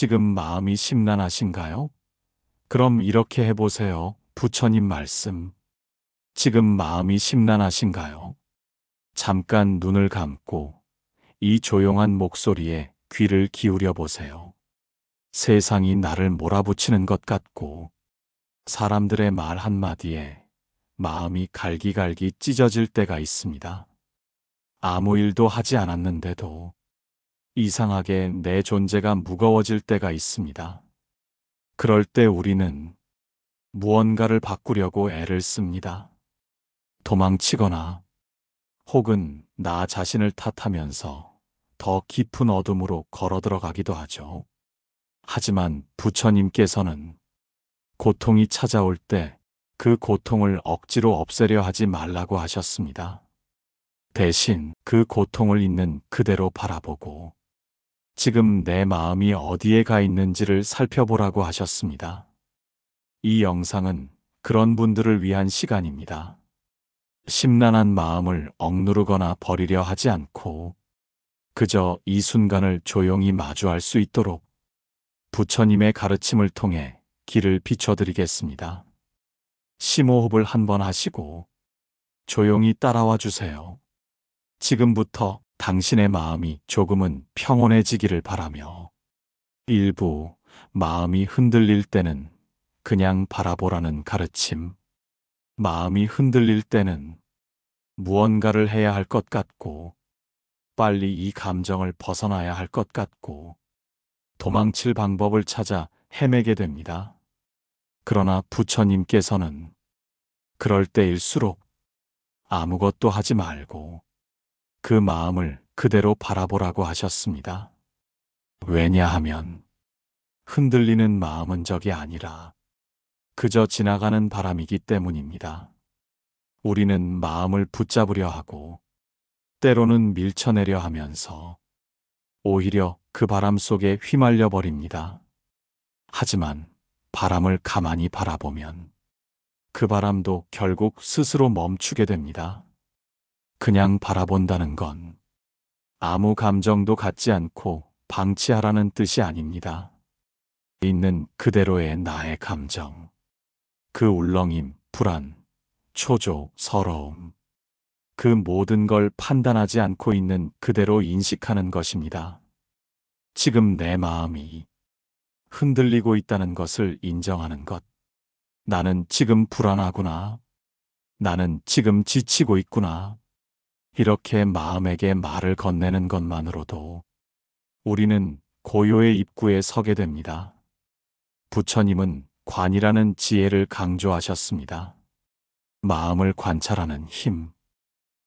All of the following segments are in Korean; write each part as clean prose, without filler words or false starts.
지금 마음이 심란하신가요? 그럼 이렇게 해보세요. 부처님 말씀. 지금 마음이 심란하신가요? 잠깐 눈을 감고 이 조용한 목소리에 귀를 기울여 보세요. 세상이 나를 몰아붙이는 것 같고 사람들의 말 한마디에 마음이 갈기갈기 찢어질 때가 있습니다. 아무 일도 하지 않았는데도 이상하게 내 존재가 무거워질 때가 있습니다. 그럴 때 우리는 무언가를 바꾸려고 애를 씁니다. 도망치거나 혹은 나 자신을 탓하면서 더 깊은 어둠으로 걸어 들어가기도 하죠. 하지만 부처님께서는 고통이 찾아올 때 그 고통을 억지로 없애려 하지 말라고 하셨습니다. 대신 그 고통을 있는 그대로 바라보고 지금 내 마음이 어디에 가 있는지를 살펴보라고 하셨습니다. 이 영상은 그런 분들을 위한 시간입니다. 심란한 마음을 억누르거나 버리려 하지 않고 그저 이 순간을 조용히 마주할 수 있도록 부처님의 가르침을 통해 길을 비춰드리겠습니다. 심호흡을 한번 하시고 조용히 따라와 주세요. 지금부터 당신의 마음이 조금은 평온해지기를 바라며 일부 마음이 흔들릴 때는 그냥 바라보라는 가르침, 마음이 흔들릴 때는 무언가를 해야 할 것 같고 빨리 이 감정을 벗어나야 할 것 같고 도망칠 방법을 찾아 헤매게 됩니다. 그러나 부처님께서는 그럴 때일수록 아무것도 하지 말고 그 마음을 그대로 바라보라고 하셨습니다. 왜냐하면 흔들리는 마음은 적이 아니라 그저 지나가는 바람이기 때문입니다. 우리는 마음을 붙잡으려 하고 때로는 밀쳐내려 하면서 오히려 그 바람 속에 휘말려 버립니다. 하지만 바람을 가만히 바라보면 그 바람도 결국 스스로 멈추게 됩니다. 그냥 바라본다는 건 아무 감정도 갖지 않고 방치하라는 뜻이 아닙니다. 있는 그대로의 나의 감정, 그 울렁임, 불안, 초조, 서러움, 그 모든 걸 판단하지 않고 있는 그대로 인식하는 것입니다. 지금 내 마음이 흔들리고 있다는 것을 인정하는 것. 나는 지금 불안하구나. 나는 지금 지치고 있구나. 이렇게 마음에게 말을 건네는 것만으로도 우리는 고요의 입구에 서게 됩니다. 부처님은 관이라는 지혜를 강조하셨습니다. 마음을 관찰하는 힘.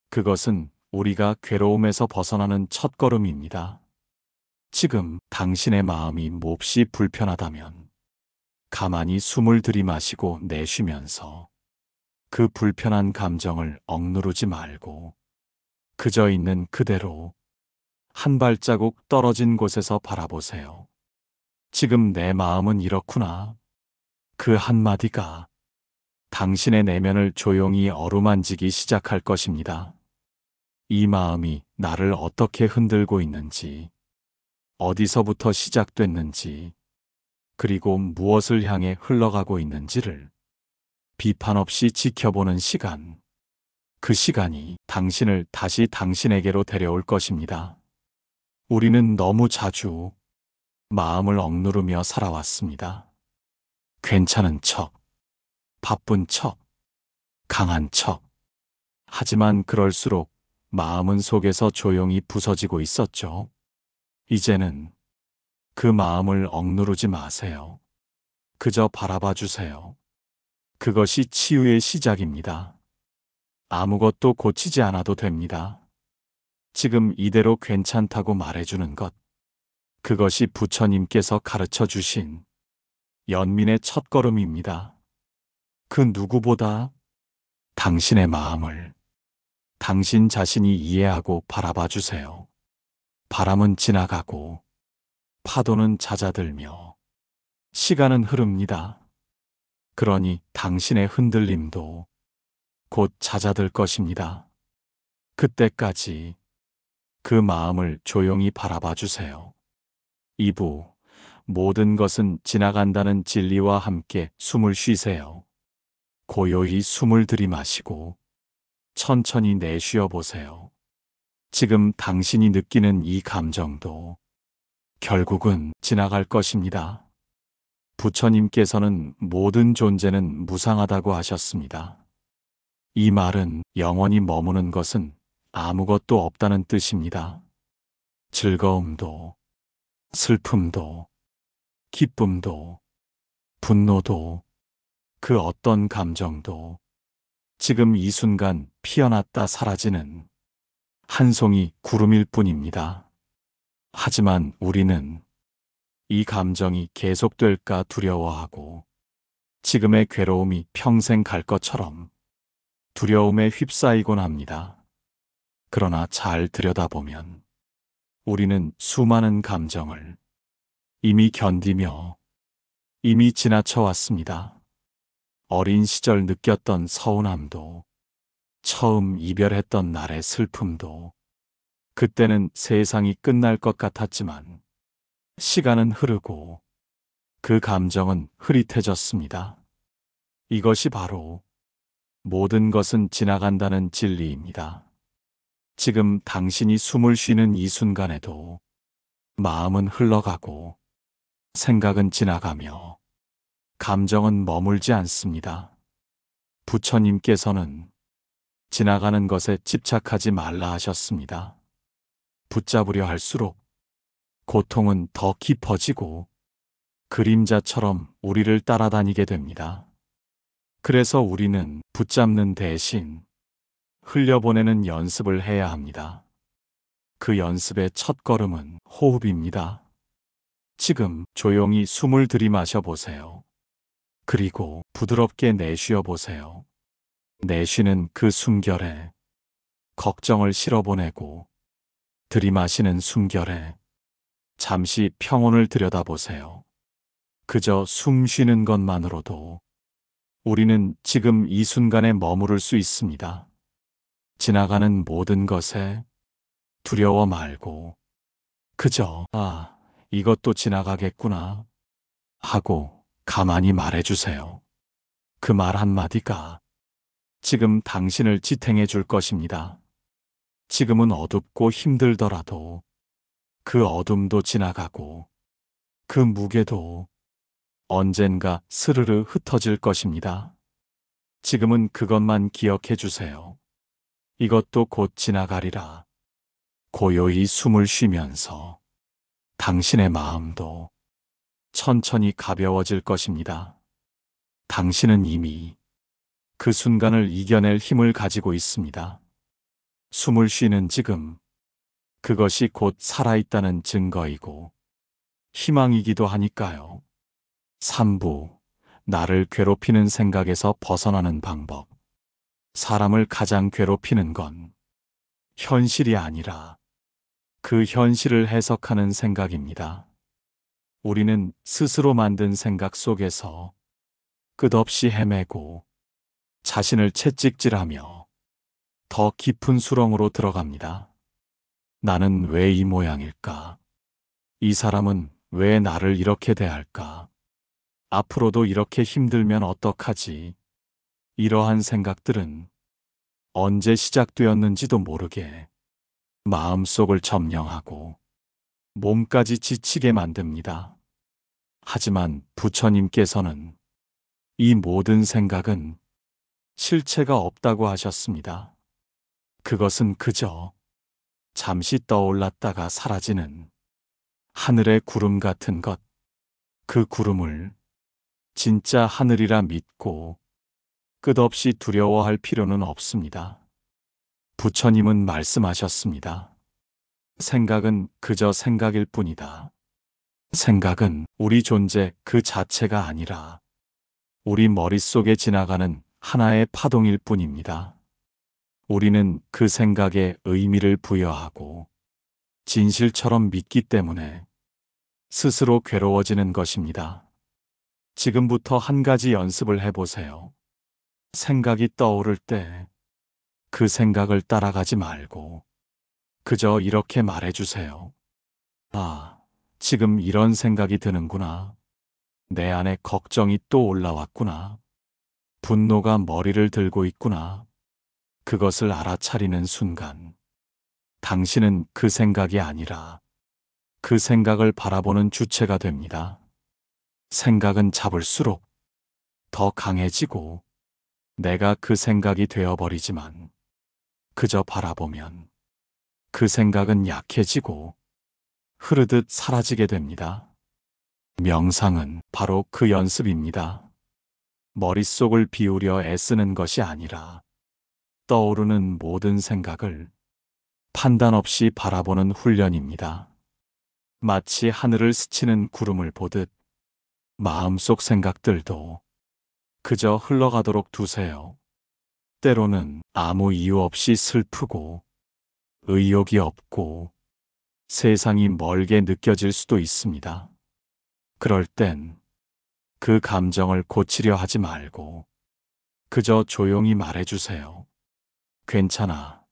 그것은 우리가 괴로움에서 벗어나는 첫걸음입니다. 지금 당신의 마음이 몹시 불편하다면 가만히 숨을 들이마시고 내쉬면서 그 불편한 감정을 억누르지 말고 그저 있는 그대로 한 발자국 떨어진 곳에서 바라보세요. 지금 내 마음은 이렇구나. 그 한마디가 당신의 내면을 조용히 어루만지기 시작할 것입니다. 이 마음이 나를 어떻게 흔들고 있는지, 어디서부터 시작됐는지, 그리고 무엇을 향해 흘러가고 있는지를 비판 없이 지켜보는 시간. 그 시간이 당신을 다시 당신에게로 데려올 것입니다. 우리는 너무 자주 마음을 억누르며 살아왔습니다. 괜찮은 척, 바쁜 척, 강한 척. 하지만 그럴수록 마음은 속에서 조용히 부서지고 있었죠. 이제는 그 마음을 억누르지 마세요. 그저 바라봐 주세요. 그것이 치유의 시작입니다. 아무것도 고치지 않아도 됩니다. 지금 이대로 괜찮다고 말해주는 것. 그것이 부처님께서 가르쳐 주신 연민의 첫걸음입니다. 그 누구보다 당신의 마음을 당신 자신이 이해하고 바라봐 주세요. 바람은 지나가고 파도는 잦아들며 시간은 흐릅니다. 그러니 당신의 흔들림도 곧 잦아들 것입니다. 그때까지 그 마음을 조용히 바라봐 주세요. 2부 모든 것은 지나간다는 진리와 함께 숨을 쉬세요. 고요히 숨을 들이마시고 천천히 내쉬어 보세요. 지금 당신이 느끼는 이 감정도 결국은 지나갈 것입니다. 부처님께서는 모든 존재는 무상하다고 하셨습니다. 이 말은 영원히 머무는 것은 아무것도 없다는 뜻입니다. 즐거움도, 슬픔도, 기쁨도, 분노도, 그 어떤 감정도 지금 이 순간 피어났다 사라지는 한 송이 구름일 뿐입니다. 하지만 우리는 이 감정이 계속될까 두려워하고 지금의 괴로움이 평생 갈 것처럼 두려움에 휩싸이곤 합니다. 그러나 잘 들여다보면 우리는 수많은 감정을 이미 견디며 이미 지나쳐 왔습니다. 어린 시절 느꼈던 서운함도, 처음 이별했던 날의 슬픔도, 그때는 세상이 끝날 것 같았지만 시간은 흐르고 그 감정은 흐릿해졌습니다. 이것이 바로 모든 것은 지나간다는 진리입니다. 지금 당신이 숨을 쉬는 이 순간에도 마음은 흘러가고 생각은 지나가며 감정은 머물지 않습니다. 부처님께서는 지나가는 것에 집착하지 말라 하셨습니다. 붙잡으려 할수록 고통은 더 깊어지고 그림자처럼 우리를 따라다니게 됩니다. 그래서 우리는 붙잡는 대신 흘려보내는 연습을 해야 합니다. 그 연습의 첫걸음은 호흡입니다. 지금 조용히 숨을 들이마셔 보세요. 그리고 부드럽게 내쉬어 보세요. 내쉬는 그 숨결에 걱정을 실어보내고 들이마시는 숨결에 잠시 평온을 들여다보세요. 그저 숨 쉬는 것만으로도 우리는 지금 이 순간에 머무를 수 있습니다. 지나가는 모든 것에 두려워 말고 그저 이것도 지나가겠구나 하고 가만히 말해주세요. 그 말 한마디가 지금 당신을 지탱해 줄 것입니다. 지금은 어둡고 힘들더라도 그 어둠도 지나가고 그 무게도 언젠가 스르르 흩어질 것입니다. 지금은 그것만 기억해 주세요. 이것도 곧 지나가리라. 고요히 숨을 쉬면서 당신의 마음도 천천히 가벼워질 것입니다. 당신은 이미 그 순간을 이겨낼 힘을 가지고 있습니다. 숨을 쉬는 지금, 그것이 곧 살아있다는 증거이고 희망이기도 하니까요. 3부, 나를 괴롭히는 생각에서 벗어나는 방법. 사람을 가장 괴롭히는 건 현실이 아니라 그 현실을 해석하는 생각입니다. 우리는 스스로 만든 생각 속에서 끝없이 헤매고 자신을 채찍질하며 더 깊은 수렁으로 들어갑니다. 나는 왜 이 모양일까? 이 사람은 왜 나를 이렇게 대할까? 앞으로도 이렇게 힘들면 어떡하지? 이러한 생각들은 언제 시작되었는지도 모르게 마음속을 점령하고 몸까지 지치게 만듭니다. 하지만 부처님께서는 이 모든 생각은 실체가 없다고 하셨습니다. 그것은 그저 잠시 떠올랐다가 사라지는 하늘의 구름 같은 것, 그 구름을 진짜 하늘이라 믿고 끝없이 두려워할 필요는 없습니다. 부처님은 말씀하셨습니다. 생각은 그저 생각일 뿐이다. 생각은 우리 존재 그 자체가 아니라 우리 머릿속에 지나가는 하나의 파동일 뿐입니다. 우리는 그 생각에 의미를 부여하고 진실처럼 믿기 때문에 스스로 괴로워지는 것입니다. 지금부터 한 가지 연습을 해보세요. 생각이 떠오를 때 그 생각을 따라가지 말고 그저 이렇게 말해주세요. 지금 이런 생각이 드는구나. 내 안에 걱정이 또 올라왔구나. 분노가 머리를 들고 있구나. 그것을 알아차리는 순간, 당신은 그 생각이 아니라 그 생각을 바라보는 주체가 됩니다. 생각은 잡을수록 더 강해지고 내가 그 생각이 되어버리지만 그저 바라보면 그 생각은 약해지고 흐르듯 사라지게 됩니다. 명상은 바로 그 연습입니다. 머릿속을 비우려 애쓰는 것이 아니라 떠오르는 모든 생각을 판단 없이 바라보는 훈련입니다. 마치 하늘을 스치는 구름을 보듯 마음속 생각들도 그저 흘러가도록 두세요. 때로는 아무 이유 없이 슬프고 의욕이 없고 세상이 멀게 느껴질 수도 있습니다. 그럴 땐 그 감정을 고치려 하지 말고 그저 조용히 말해주세요. 괜찮아.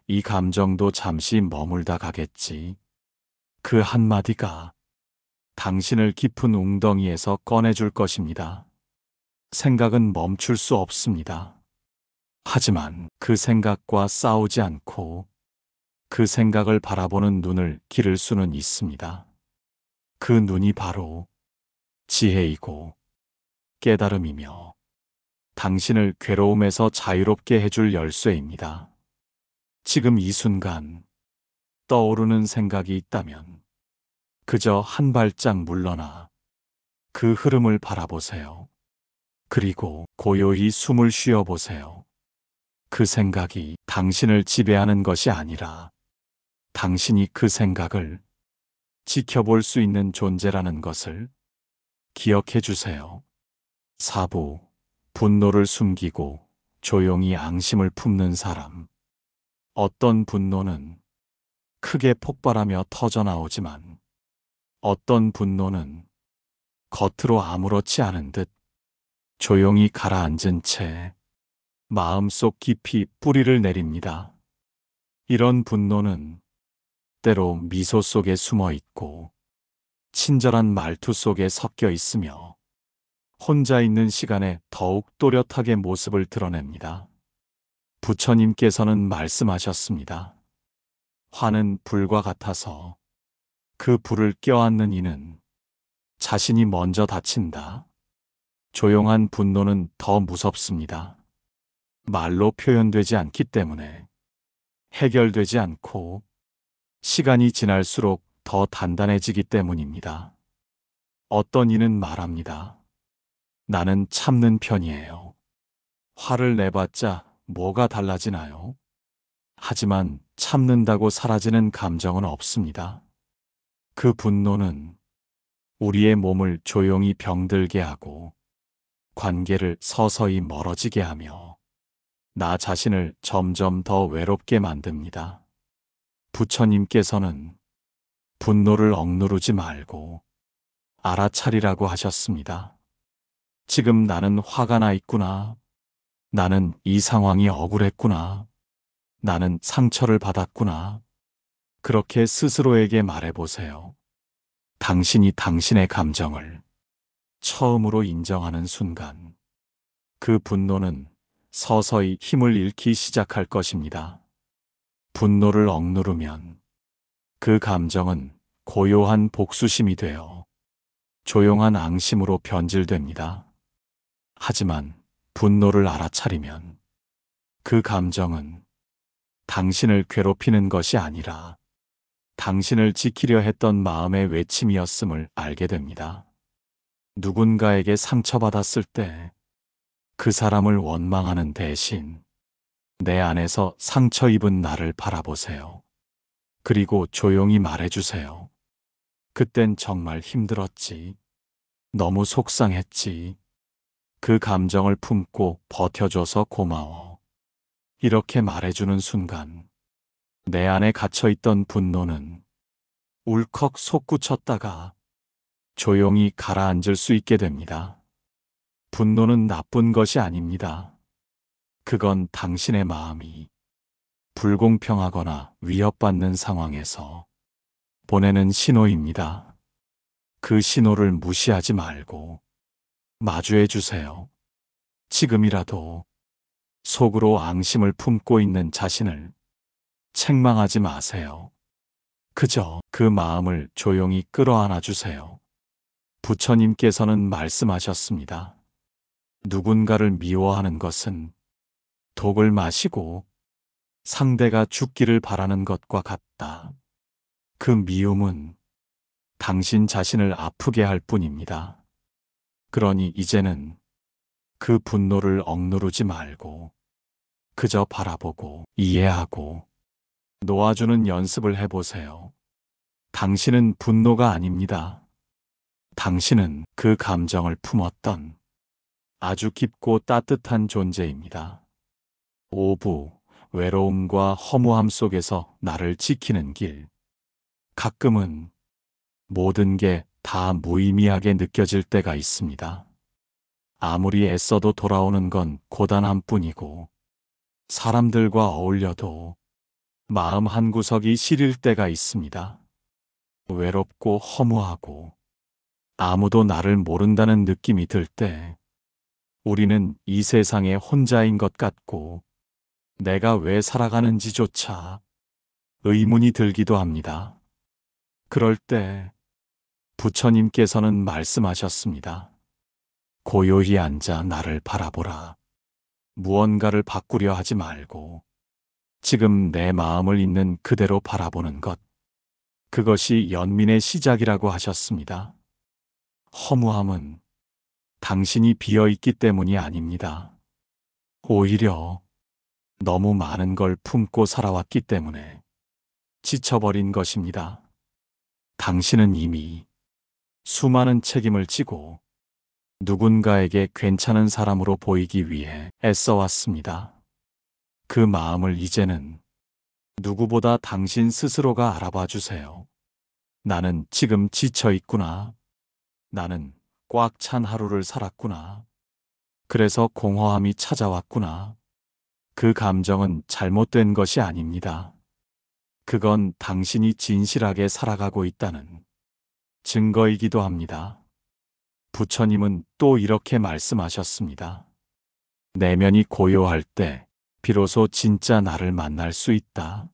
이 감정도 잠시 머물다 가겠지. 그 한마디가 당신을 깊은 웅덩이에서 꺼내줄 것입니다. 생각은 멈출 수 없습니다. 하지만 그 생각과 싸우지 않고 그 생각을 바라보는 눈을 기를 수는 있습니다. 그 눈이 바로 지혜이고 깨달음이며 당신을 괴로움에서 자유롭게 해줄 열쇠입니다. 지금 이 순간 떠오르는 생각이 있다면 그저 한 발짝 물러나 그 흐름을 바라보세요. 그리고 고요히 숨을 쉬어보세요. 그 생각이 당신을 지배하는 것이 아니라 당신이 그 생각을 지켜볼 수 있는 존재라는 것을 기억해 주세요. 4부, 분노를 숨기고 조용히 앙심을 품는 사람. 어떤 분노는 크게 폭발하며 터져나오지만 어떤 분노는 겉으로 아무렇지 않은 듯 조용히 가라앉은 채 마음속 깊이 뿌리를 내립니다. 이런 분노는 때로 미소 속에 숨어 있고 친절한 말투 속에 섞여 있으며 혼자 있는 시간에 더욱 또렷하게 모습을 드러냅니다. 부처님께서는 말씀하셨습니다. 화는 불과 같아서 그 불을 껴안는 이는 자신이 먼저 다친다. 조용한 분노는 더 무섭습니다. 말로 표현되지 않기 때문에 해결되지 않고 시간이 지날수록 더 단단해지기 때문입니다. 어떤 이는 말합니다. 나는 참는 편이에요. 화를 내봤자 뭐가 달라지나요? 하지만 참는다고 사라지는 감정은 없습니다. 그 분노는 우리의 몸을 조용히 병들게 하고 관계를 서서히 멀어지게 하며 나 자신을 점점 더 외롭게 만듭니다. 부처님께서는 분노를 억누르지 말고 알아차리라고 하셨습니다. 지금 나는 화가 나 있구나. 나는 이 상황이 억울했구나. 나는 상처를 받았구나. 그렇게 스스로에게 말해보세요. 당신이 당신의 감정을 처음으로 인정하는 순간 그 분노는 서서히 힘을 잃기 시작할 것입니다. 분노를 억누르면 그 감정은 고요한 복수심이 되어 조용한 앙심으로 변질됩니다. 하지만 분노를 알아차리면 그 감정은 당신을 괴롭히는 것이 아니라 당신을 지키려 했던 마음의 외침이었음을 알게 됩니다. 누군가에게 상처받았을 때 그 사람을 원망하는 대신 내 안에서 상처 입은 나를 바라보세요. 그리고 조용히 말해주세요. 그땐 정말 힘들었지. 너무 속상했지. 그 감정을 품고 버텨줘서 고마워. 이렇게 말해주는 순간 내 안에 갇혀있던 분노는 울컥 솟구쳤다가 조용히 가라앉을 수 있게 됩니다. 분노는 나쁜 것이 아닙니다. 그건 당신의 마음이 불공평하거나 위협받는 상황에서 보내는 신호입니다. 그 신호를 무시하지 말고 마주해 주세요. 지금이라도 속으로 앙심을 품고 있는 자신을 책망하지 마세요. 그저 그 마음을 조용히 끌어안아 주세요. 부처님께서는 말씀하셨습니다. 누군가를 미워하는 것은 독을 마시고 상대가 죽기를 바라는 것과 같다. 그 미움은 당신 자신을 아프게 할 뿐입니다. 그러니 이제는 그 분노를 억누르지 말고 그저 바라보고 이해하고 놓아주는 연습을 해보세요. 당신은 분노가 아닙니다. 당신은 그 감정을 품었던 아주 깊고 따뜻한 존재입니다. 오부, 외로움과 허무함 속에서 나를 지키는 길. 가끔은 모든 게 다 무의미하게 느껴질 때가 있습니다. 아무리 애써도 돌아오는 건 고단함 뿐이고, 사람들과 어울려도 마음 한구석이 시릴 때가 있습니다. 외롭고 허무하고 아무도 나를 모른다는 느낌이 들 때, 우리는 이 세상에 혼자인 것 같고, 내가 왜 살아가는지조차 의문이 들기도 합니다. 그럴 때 부처님께서는 말씀하셨습니다. 고요히 앉아 나를 바라보라. 무언가를 바꾸려 하지 말고 지금 내 마음을 있는 그대로 바라보는 것. 그것이 연민의 시작이라고 하셨습니다. 허무함은 당신이 비어있기 때문이 아닙니다. 오히려 너무 많은 걸 품고 살아왔기 때문에 지쳐버린 것입니다. 당신은 이미 수많은 책임을 지고 누군가에게 괜찮은 사람으로 보이기 위해 애써왔습니다. 그 마음을 이제는 누구보다 당신 스스로가 알아봐 주세요. 나는 지금 지쳐 있구나. 나는 꽉 찬 하루를 살았구나. 그래서 공허함이 찾아왔구나. 그 감정은 잘못된 것이 아닙니다. 그건 당신이 진실하게 살아가고 있다는 증거이기도 합니다. 부처님은 또 이렇게 말씀하셨습니다. 내면이 고요할 때 비로소 진짜 나를 만날 수 있다.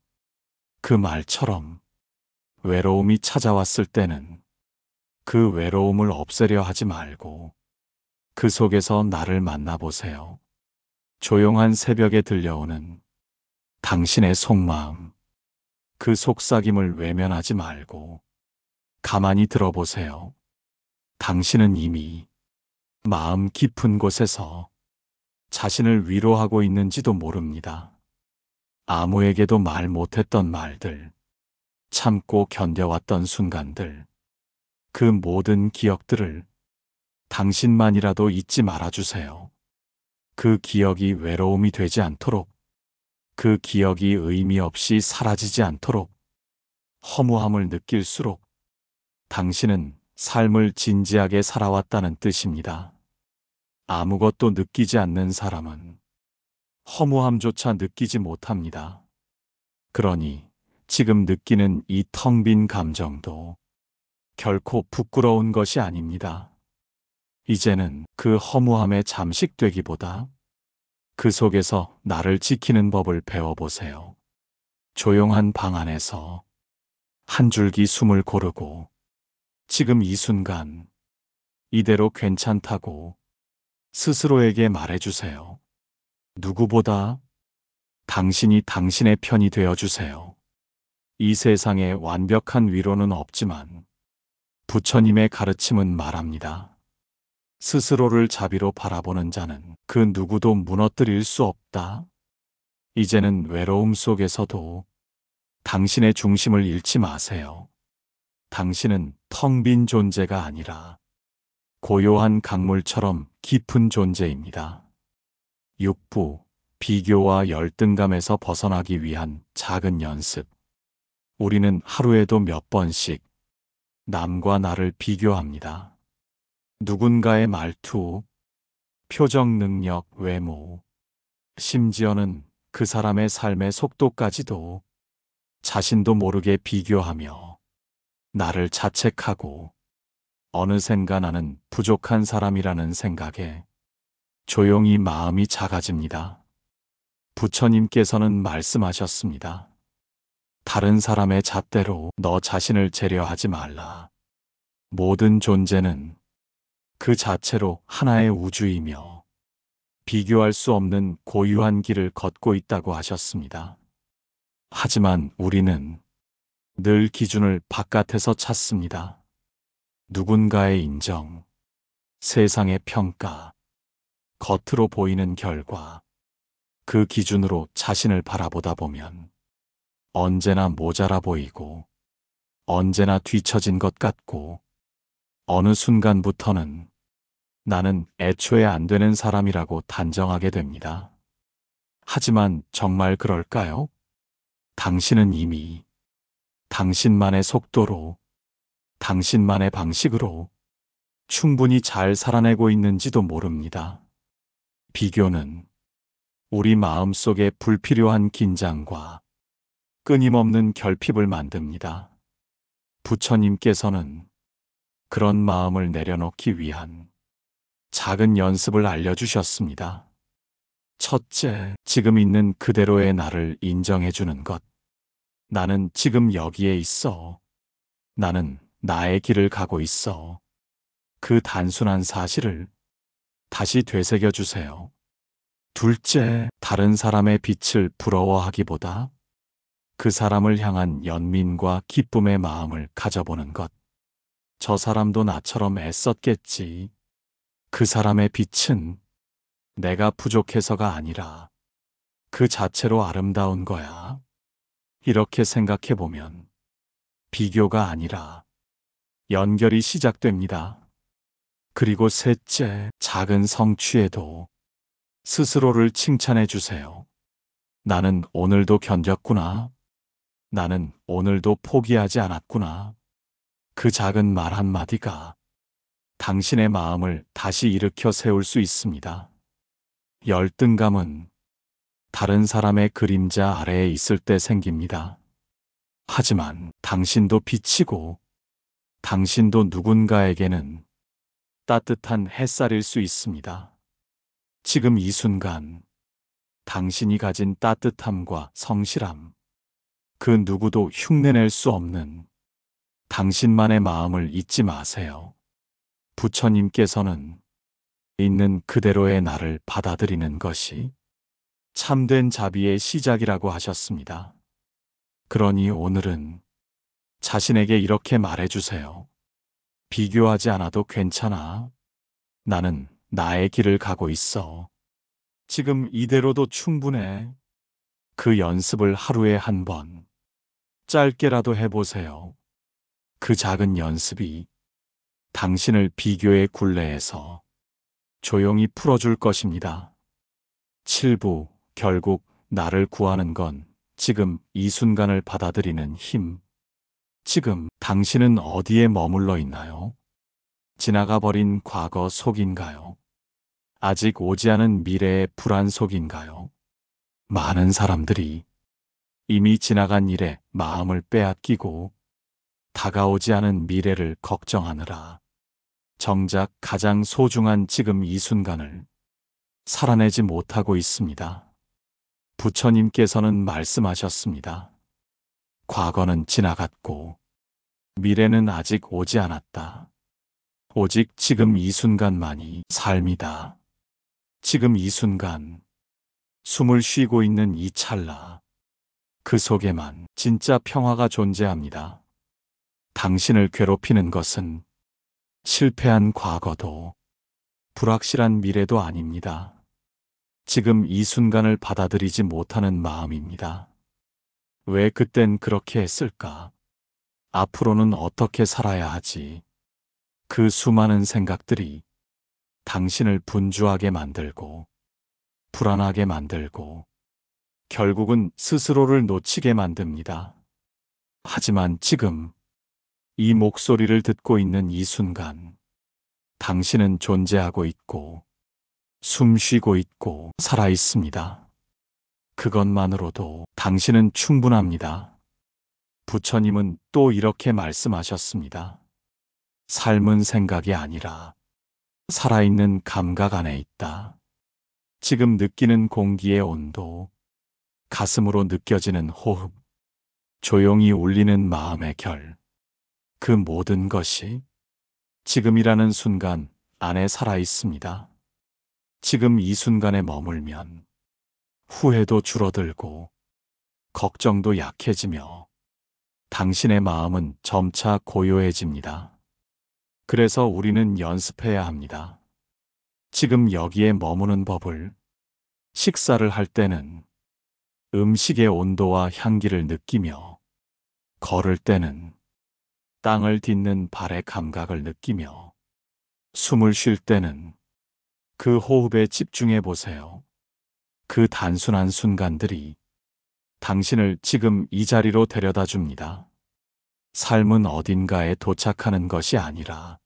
그 말처럼 외로움이 찾아왔을 때는 그 외로움을 없애려 하지 말고 그 속에서 나를 만나보세요. 조용한 새벽에 들려오는 당신의 속마음, 그 속삭임을 외면하지 말고 가만히 들어보세요. 당신은 이미 마음 깊은 곳에서 자신을 위로하고 있는지도 모릅니다. 아무에게도 말 못했던 말들, 참고 견뎌왔던 순간들, 그 모든 기억들을 당신만이라도 잊지 말아주세요. 그 기억이 외로움이 되지 않도록, 그 기억이 의미 없이 사라지지 않도록, 허무함을 느낄수록 당신은 삶을 진지하게 살아왔다는 뜻입니다. 아무것도 느끼지 않는 사람은 허무함조차 느끼지 못합니다. 그러니 지금 느끼는 이 텅 빈 감정도 결코 부끄러운 것이 아닙니다. 이제는 그 허무함에 잠식되기보다 그 속에서 나를 지키는 법을 배워보세요. 조용한 방 안에서 한 줄기 숨을 고르고 지금 이 순간 이대로 괜찮다고 스스로에게 말해주세요. 누구보다 당신이 당신의 편이 되어주세요. 이 세상에 완벽한 위로는 없지만 부처님의 가르침은 말합니다. 스스로를 자비로 바라보는 자는 그 누구도 무너뜨릴 수 없다. 이제는 외로움 속에서도 당신의 중심을 잃지 마세요. 당신은 텅 빈 존재가 아니라 고요한 강물처럼 깊은 존재입니다. 육부, 비교와 열등감에서 벗어나기 위한 작은 연습. 우리는 하루에도 몇 번씩 남과 나를 비교합니다. 누군가의 말투, 표정 능력, 외모, 심지어는 그 사람의 삶의 속도까지도 자신도 모르게 비교하며 나를 자책하고 어느샌가 나는 부족한 사람이라는 생각에 조용히 마음이 작아집니다. 부처님께서는 말씀하셨습니다. 다른 사람의 잣대로 너 자신을 재려하지 말라. 모든 존재는 그 자체로 하나의 우주이며 비교할 수 없는 고유한 길을 걷고 있다고 하셨습니다. 하지만 우리는 늘 기준을 바깥에서 찾습니다. 누군가의 인정, 세상의 평가, 겉으로 보이는 결과, 그 기준으로 자신을 바라보다 보면 언제나 모자라 보이고 언제나 뒤처진 것 같고 어느 순간부터는 나는 애초에 안 되는 사람이라고 단정하게 됩니다. 하지만 정말 그럴까요? 당신은 이미 당신만의 속도로, 당신만의 방식으로 충분히 잘 살아내고 있는지도 모릅니다. 비교는 우리 마음속에 불필요한 긴장과 끊임없는 결핍을 만듭니다. 부처님께서는 그런 마음을 내려놓기 위한 작은 연습을 알려주셨습니다. 첫째, 지금 있는 그대로의 나를 인정해 주는 것. 나는 지금 여기에 있어. 나는 나의 길을 가고 있어. 그 단순한 사실을 다시 되새겨 주세요. 둘째, 다른 사람의 빛을 부러워하기보다 그 사람을 향한 연민과 기쁨의 마음을 가져보는 것. 저 사람도 나처럼 애썼겠지. 그 사람의 빛은 내가 부족해서가 아니라 그 자체로 아름다운 거야. 이렇게 생각해 보면 비교가 아니라 연결이 시작됩니다. 그리고 셋째, 작은 성취에도 스스로를 칭찬해 주세요. 나는 오늘도 견뎠구나. 나는 오늘도 포기하지 않았구나. 그 작은 말 한마디가 당신의 마음을 다시 일으켜 세울 수 있습니다. 열등감은 다른 사람의 그림자 아래에 있을 때 생깁니다. 하지만 당신도 빛이고 당신도 누군가에게는 따뜻한 햇살일 수 있습니다. 지금 이 순간 당신이 가진 따뜻함과 성실함, 그 누구도 흉내낼 수 없는 당신만의 마음을 잊지 마세요. 부처님께서는 있는 그대로의 나를 받아들이는 것이 참된 자비의 시작이라고 하셨습니다. 그러니 오늘은 자신에게 이렇게 말해주세요. 비교하지 않아도 괜찮아. 나는 나의 길을 가고 있어. 지금 이대로도 충분해. 그 연습을 하루에 한 번, 짧게라도 해보세요. 그 작은 연습이 당신을 비교의 굴레에서 조용히 풀어줄 것입니다. 7부, 결국 나를 구하는 건 지금 이 순간을 받아들이는 힘. 지금 당신은 어디에 머물러 있나요? 지나가 버린 과거 속인가요? 아직 오지 않은 미래의 불안 속인가요? 많은 사람들이 이미 지나간 일에 마음을 빼앗기고 다가오지 않은 미래를 걱정하느라 정작 가장 소중한 지금 이 순간을 살아내지 못하고 있습니다. 부처님께서는 말씀하셨습니다. 과거는 지나갔고 미래는 아직 오지 않았다. 오직 지금 이 순간만이 삶이다. 지금 이 순간, 숨을 쉬고 있는 이 찰나, 그 속에만 진짜 평화가 존재합니다. 당신을 괴롭히는 것은 실패한 과거도 불확실한 미래도 아닙니다. 지금 이 순간을 받아들이지 못하는 마음입니다. 왜 그땐 그렇게 했을까? 앞으로는 어떻게 살아야 하지? 그 수많은 생각들이 당신을 분주하게 만들고 불안하게 만들고 결국은 스스로를 놓치게 만듭니다. 하지만 지금 이 목소리를 듣고 있는 이 순간 당신은 존재하고 있고 숨 쉬고 있고 살아 있습니다. 그것만으로도 당신은 충분합니다. 부처님은 또 이렇게 말씀하셨습니다. 삶은 생각이 아니라 살아있는 감각 안에 있다. 지금 느끼는 공기의 온도, 가슴으로 느껴지는 호흡, 조용히 울리는 마음의 결, 그 모든 것이 지금이라는 순간 안에 살아 있습니다. 지금 이 순간에 머물면 후회도 줄어들고 걱정도 약해지며 당신의 마음은 점차 고요해집니다. 그래서 우리는 연습해야 합니다. 지금 여기에 머무는 법을. 식사를 할 때는 음식의 온도와 향기를 느끼며, 걸을 때는 땅을 딛는 발의 감각을 느끼며, 숨을 쉴 때는 그 호흡에 집중해 보세요. 그 단순한 순간들이 당신을 지금 이 자리로 데려다 줍니다. 삶은 어딘가에 도착하는 것이 아니라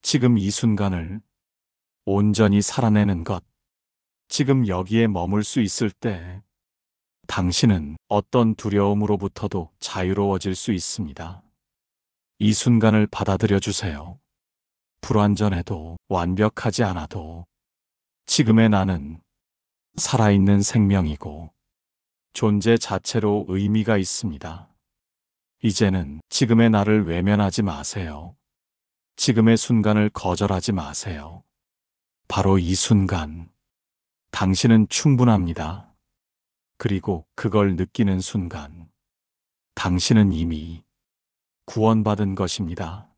지금 이 순간을 온전히 살아내는 것. 지금 여기에 머물 수 있을 때 당신은 어떤 두려움으로부터도 자유로워질 수 있습니다. 이 순간을 받아들여 주세요. 불완전해도 완벽하지 않아도 지금의 나는 살아있는 생명이고 존재 자체로 의미가 있습니다. 이제는 지금의 나를 외면하지 마세요. 지금의 순간을 거절하지 마세요. 바로 이 순간, 당신은 충분합니다. 그리고 그걸 느끼는 순간, 당신은 이미 구원받은 것입니다.